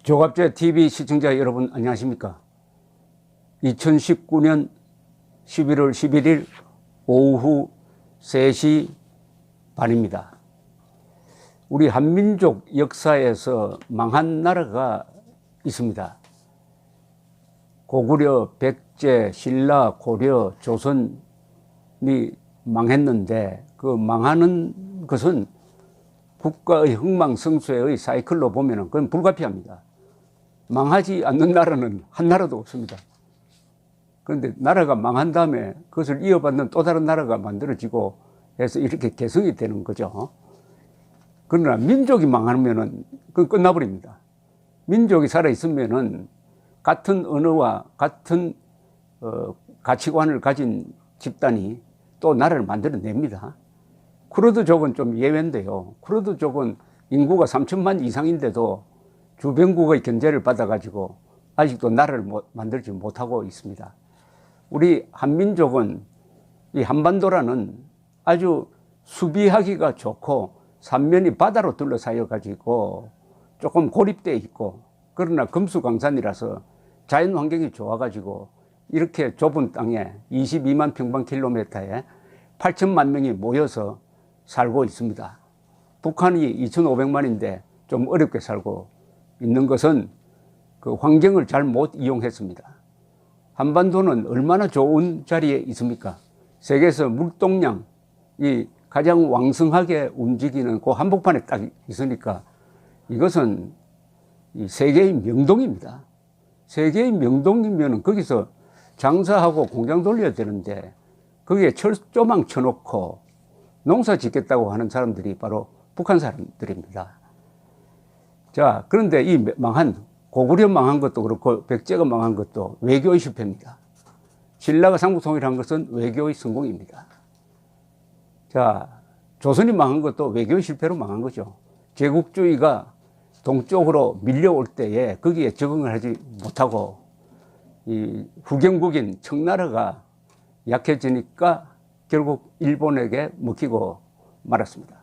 조갑제 TV 시청자 여러분 안녕하십니까? 2019년 11월 11일 오후 3시 반입니다. 우리 한민족 역사에서 망한 나라가 있습니다. 고구려, 백제, 신라, 고려, 조선이 망했는데 그 망하는 것은 국가의 흥망성쇠의 사이클로 보면 그건 불가피합니다. 망하지 않는 나라는 한 나라도 없습니다. 그런데 나라가 망한 다음에 그것을 이어받는 또 다른 나라가 만들어지고 해서 이렇게 개성이 되는 거죠. 그러나 민족이 망하면은 그건 끝나버립니다. 민족이 살아있으면은 같은 언어와 같은 가치관을 가진 집단이 또 나라를 만들어냅니다. 쿠르드족은 좀 예외인데요. 쿠르드족은 인구가 3천만 이상인데도 주변국의 견제를 받아가지고 아직도 나라를 만들지 못하고 있습니다. 우리 한민족은 이 한반도라는 아주 수비하기가 좋고 삼면이 바다로 둘러싸여 가지고 조금 고립되어 있고 그러나 금수강산이라서 자연 환경이 좋아 가지고 이렇게 좁은 땅에 22만 평방킬로미터에 8천만 명이 모여서 살고 있습니다. 북한이 2,500만인데 좀 어렵게 살고 있는 것은 그 환경을 잘 못 이용했습니다. 한반도는 얼마나 좋은 자리에 있습니까? 세계에서 물동량이 가장 왕성하게 움직이는 그 한복판에 딱 있으니까 이것은 세계의 명동입니다. 세계의 명동이면 거기서 장사하고 공장 돌려야 되는데 거기에 철조망 쳐놓고 농사 짓겠다고 하는 사람들이 바로 북한 사람들입니다. 자, 그런데 이 고구려 망한 것도 그렇고 백제가 망한 것도 외교의 실패입니다. 신라가 삼국통일한 것은 외교의 성공입니다. 자, 조선이 망한 것도 외교의 실패로 망한 거죠. 제국주의가 동쪽으로 밀려올 때에 거기에 적응을 하지 못하고 이 후경국인 청나라가 약해지니까 결국 일본에게 먹히고 말았습니다.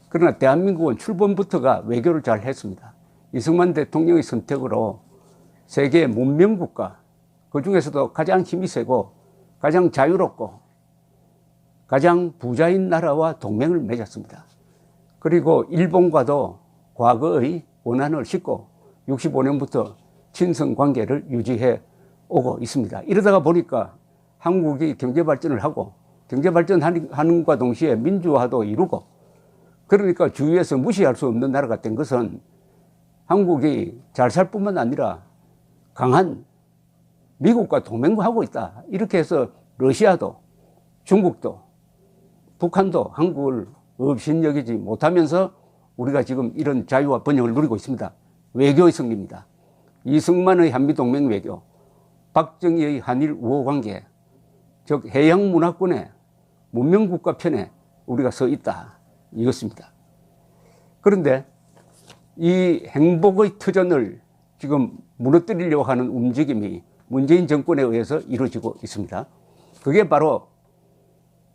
그러나 대한민국은 출범부터가 외교를 잘 했습니다. 이승만 대통령의 선택으로 세계 문명국가, 그 중에서도 가장 힘이 세고 가장 자유롭고 가장 부자인 나라와 동맹을 맺었습니다. 그리고 일본과도 과거의 원한을 싣고 65년부터 친선 관계를 유지해 오고 있습니다. 이러다가 보니까 한국이 경제발전을 하고 경제발전하는 것과 동시에 민주화도 이루고 그러니까 주위에서 무시할 수 없는 나라가 된 것은 한국이 잘 살 뿐만 아니라 강한 미국과 동맹하고 있다. 이렇게 해서 러시아도 중국도 북한도 한국을 업신여기지 못하면서 우리가 지금 이런 자유와 번영을 누리고 있습니다. 외교의 승리입니다. 이승만의 한미동맹 외교, 박정희의 한일 우호관계, 즉 해양문화권의 문명국가 편에 우리가 서 있다. 이것입니다. 그런데 이 행복의 터전을 지금 무너뜨리려고 하는 움직임이 문재인 정권에 의해서 이루어지고 있습니다. 그게 바로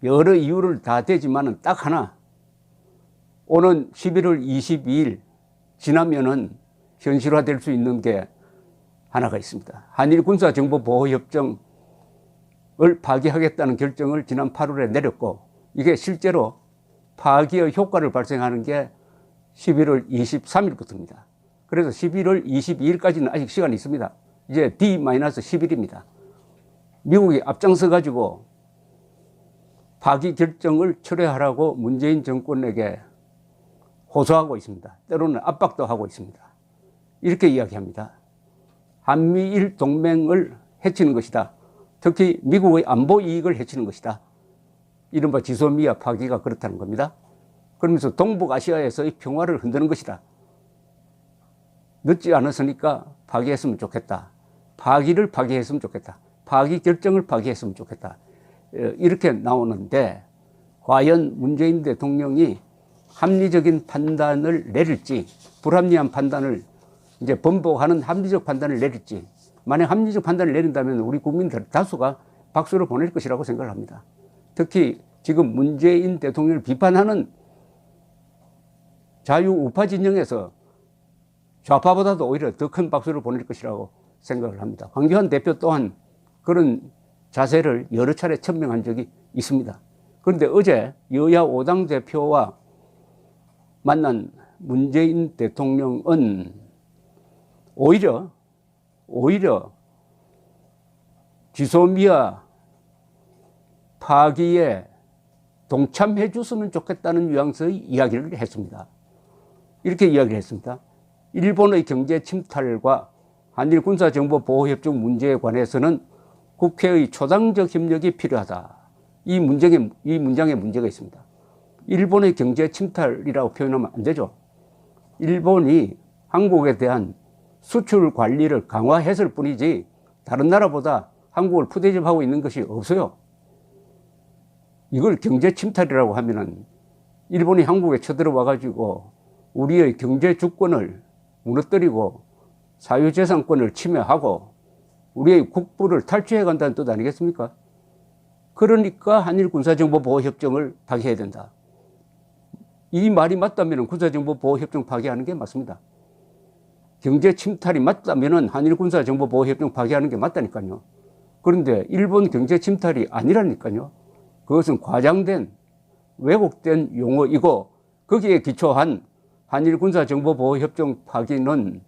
여러 이유를 다 대지만은 딱 하나, 오는 11월 22일 지나면은 현실화될 수 있는 게 하나가 있습니다. 한일 군사정보보호협정을 파기하겠다는 결정을 지난 8월에 내렸고 이게 실제로 파기의 효과를 발생하는 게 11월 23일부터입니다. 그래서 11월 22일까지는 아직 시간이 있습니다. 이제 D-10일입니다. 미국이 앞장서 가지고 파기 결정을 철회하라고 문재인 정권에게 호소하고 있습니다. 때로는 압박도 하고 있습니다. 이렇게 이야기합니다. 한미일 동맹을 해치는 것이다. 특히 미국의 안보 이익을 해치는 것이다. 이른바 지소미아 파기가 그렇다는 겁니다. 그러면서 동북아시아에서의 평화를 흔드는 것이다. 늦지 않았으니까 파기했으면 좋겠다. 파기를 파기했으면 좋겠다. 파기 결정을 파기했으면 좋겠다. 이렇게 나오는데 과연 문재인 대통령이 합리적인 판단을 내릴지 불합리한 판단을 이제 번복하는 합리적 판단을 내릴지 만약 합리적 판단을 내린다면 우리 국민들 다수가 박수를 보낼 것이라고 생각을 합니다. 특히 지금 문재인 대통령을 비판하는 자유우파 진영에서 좌파보다도 오히려 더 큰 박수를 보낼 것이라고 생각을 합니다. 황교안 대표 또한 그런 자세를 여러 차례 천명한 적이 있습니다. 그런데 어제 여야 5당 대표와 만난 문재인 대통령은 오히려 지소미아 파기에 동참해 줬으면 좋겠다는 뉘앙스의 이야기를 했습니다. 이렇게 이야기를 했습니다. 일본의 경제 침탈과 한일 군사정보보호협정 문제에 관해서는 국회의 초당적 협력이 필요하다. 이 문장에 문제가 있습니다. 일본의 경제 침탈이라고 표현하면 안 되죠. 일본이 한국에 대한 수출 관리를 강화했을 뿐이지 다른 나라보다 한국을 푸대접하고 있는 것이 없어요. 이걸 경제 침탈이라고 하면은 일본이 한국에 쳐들어와 가지고 우리의 경제 주권을 무너뜨리고 사유재산권을 침해하고 우리의 국부를 탈취해 간다는 뜻 아니겠습니까? 그러니까 한일 군사정보보호협정을 파기해야 된다. 이 말이 맞다면 군사정보보호협정 파기하는 게 맞습니다. 경제 침탈이 맞다면 한일 군사정보보호협정 파기하는 게 맞다니까요. 그런데 일본 경제 침탈이 아니라니까요. 그것은 과장된 왜곡된 용어이고 거기에 기초한 한일 군사정보보호협정 파기는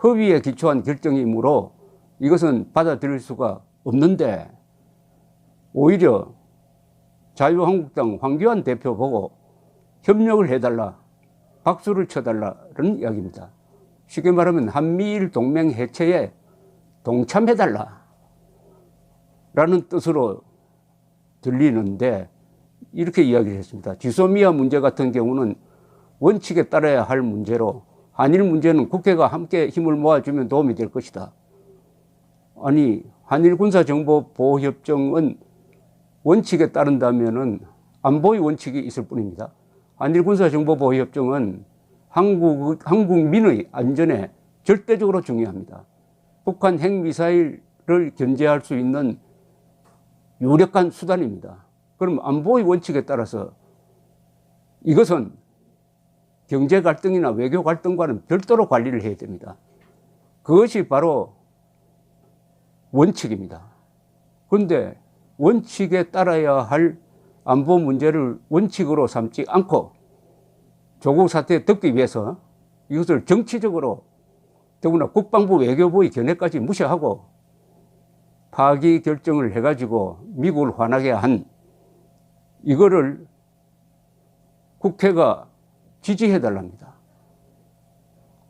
허위에 기초한 결정이므로 이것은 받아들일 수가 없는데 오히려 자유한국당 황교안 대표 보고 협력을 해달라, 박수를 쳐달라는 이야기입니다. 쉽게 말하면 한미일 동맹 해체에 동참해달라 라는 뜻으로 들리는데 이렇게 이야기를 했습니다. 지소미아 문제 같은 경우는 원칙에 따라야 할 문제로 한일 문제는 국회가 함께 힘을 모아주면 도움이 될 것이다. 아니 한일 군사정보보호협정은 원칙에 따른다면은 안보의 원칙이 있을 뿐입니다. 한일 군사정보보호협정은 한국민의 안전에 절대적으로 중요합니다. 북한 핵미사일을 견제할 수 있는 유력한 수단입니다. 그럼 안보의 원칙에 따라서 이것은 경제 갈등이나 외교 갈등과는 별도로 관리를 해야 됩니다. 그것이 바로 원칙입니다. 그런데 원칙에 따라야 할 안보 문제를 원칙으로 삼지 않고 조국 사태에 덮기 위해서 이것을 정치적으로 더구나 국방부 외교부의 견해까지 무시하고 파기 결정을 해가지고 미국을 화나게 한 이거를 국회가 지지해달랍니다.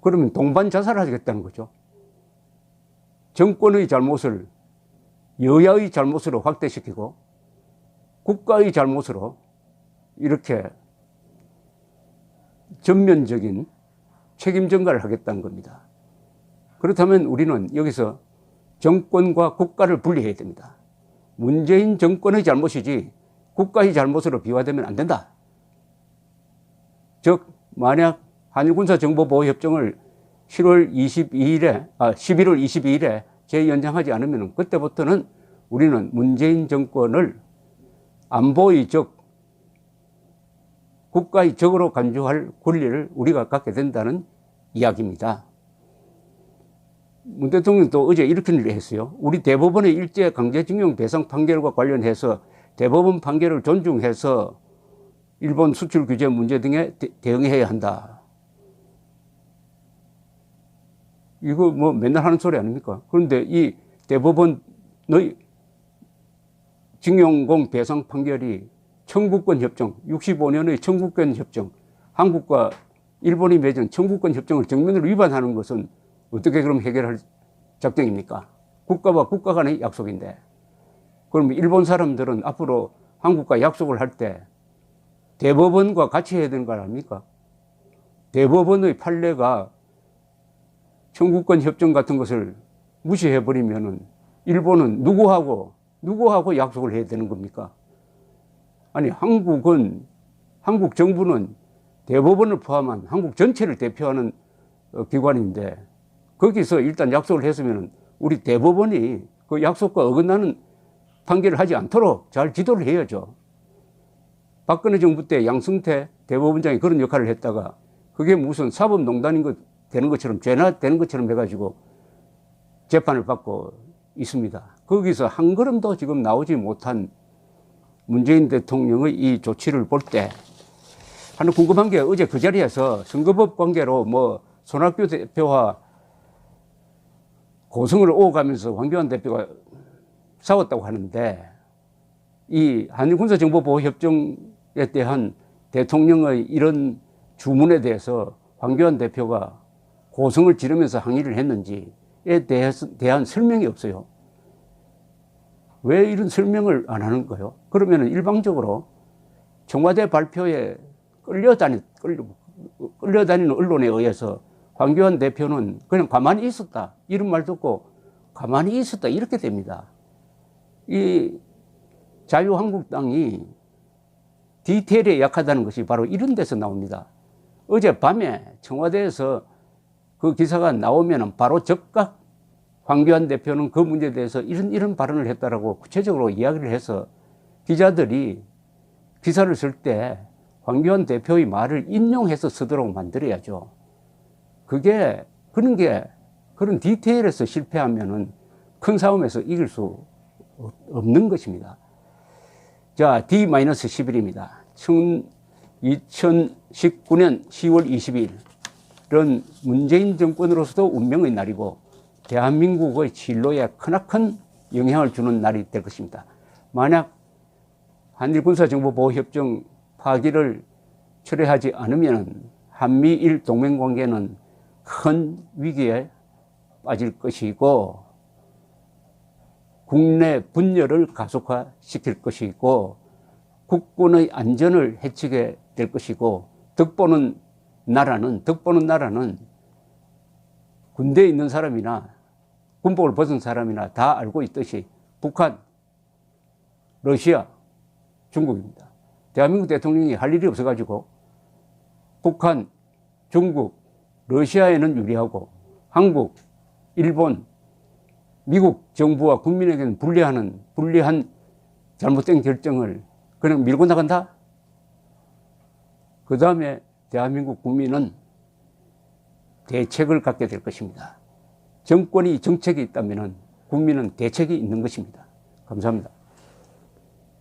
그러면 동반 자살하겠다는 거죠. 정권의 잘못을 여야의 잘못으로 확대시키고 국가의 잘못으로 이렇게 전면적인 책임 전가를 하겠다는 겁니다. 그렇다면 우리는 여기서 정권과 국가를 분리해야 됩니다. 문재인 정권의 잘못이지 국가의 잘못으로 비화되면 안 된다. 즉 만약 한일군사정보보호협정을 11월 22일에 재연장하지 않으면 그때부터는 우리는 문재인 정권을 안보의 적, 국가의 적으로 간주할 권리를 우리가 갖게 된다는 이야기입니다. 문 대통령도 어제 이렇게 했어요. 우리 대법원의 일제 강제징용 배상 판결과 관련해서 대법원 판결을 존중해서 일본 수출 규제 문제 등에 대응해야 한다. 이거 뭐 맨날 하는 소리 아닙니까? 그런데 이 대법원의 징용공 배상 판결이 청구권 협정, 65년의 청구권 협정, 한국과 일본이 맺은 청구권 협정을 정면으로 위반하는 것은 어떻게 그럼 해결할 작정입니까? 국가와 국가 간의 약속인데. 그럼 일본 사람들은 앞으로 한국과 약속을 할 때 대법원과 같이 해야 되는 거 아닙니까? 대법원의 판례가 청구권 협정 같은 것을 무시해버리면은 일본은 누구하고 약속을 해야 되는 겁니까? 아니, 한국 정부는 대법원을 포함한 한국 전체를 대표하는 기관인데 거기서 일단 약속을 했으면 우리 대법원이 그 약속과 어긋나는 판결을 하지 않도록 잘 지도를 해야죠. 박근혜 정부 때 양승태 대법원장이 그런 역할을 했다가 그게 무슨 사법농단인 것 되는 것처럼, 죄나 되는 것처럼 해가지고 재판을 받고 있습니다. 거기서 한 걸음도 지금 나오지 못한 문재인 대통령의 이 조치를 볼 때 하나 궁금한 게, 어제 그 자리에서 선거법 관계로 뭐 손학규 대표와 고성을 오가면서 황교안 대표가 싸웠다고 하는데, 이 한일군사정보보호협정에 대한 대통령의 이런 주문에 대해서 황교안 대표가 고성을 지르면서 항의를 했는지에 대한 설명이 없어요. 왜 이런 설명을 안 하는 거예요? 그러면 일방적으로 청와대 발표에 끌려다니는 언론에 의해서 황교안 대표는 그냥 가만히 있었다, 이런 말 듣고 가만히 있었다, 이렇게 됩니다. 이 자유한국당이 디테일에 약하다는 것이 바로 이런 데서 나옵니다. 어젯밤에 청와대에서 그 기사가 나오면 바로 즉각 황교안 대표는 그 문제에 대해서 이런 발언을 했다라고 구체적으로 이야기를 해서 기자들이 기사를 쓸 때 황교안 대표의 말을 인용해서 쓰도록 만들어야죠. 그런 디테일에서 실패하면은 큰 싸움에서 이길 수 없는 것입니다. 자, D-11입니다. 2019년 10월 20일은 문재인 정권으로서도 운명의 날이고 대한민국의 진로에 크나큰 영향을 주는 날이 될 것입니다. 만약 한일군사정보보호협정 파기를 철회하지 않으면 한미일 동맹관계는 큰 위기에 빠질 것이고, 국내 분열을 가속화시킬 것이고, 국군의 안전을 해치게 될 것이고, 덕보는 나라는 군대에 있는 사람이나 군복을 벗은 사람이나 다 알고 있듯이 북한, 러시아, 중국입니다. 대한민국 대통령이 할 일이 없어가지고 북한, 중국, 러시아에는 유리하고 한국, 일본, 미국 정부와 국민에게는 불리한 잘못된 결정을 그냥 밀고 나간다? 그 다음에 대한민국 국민은 대책을 갖게 될 것입니다. 정권이 정책이 있다면 국민은 대책이 있는 것입니다. 감사합니다.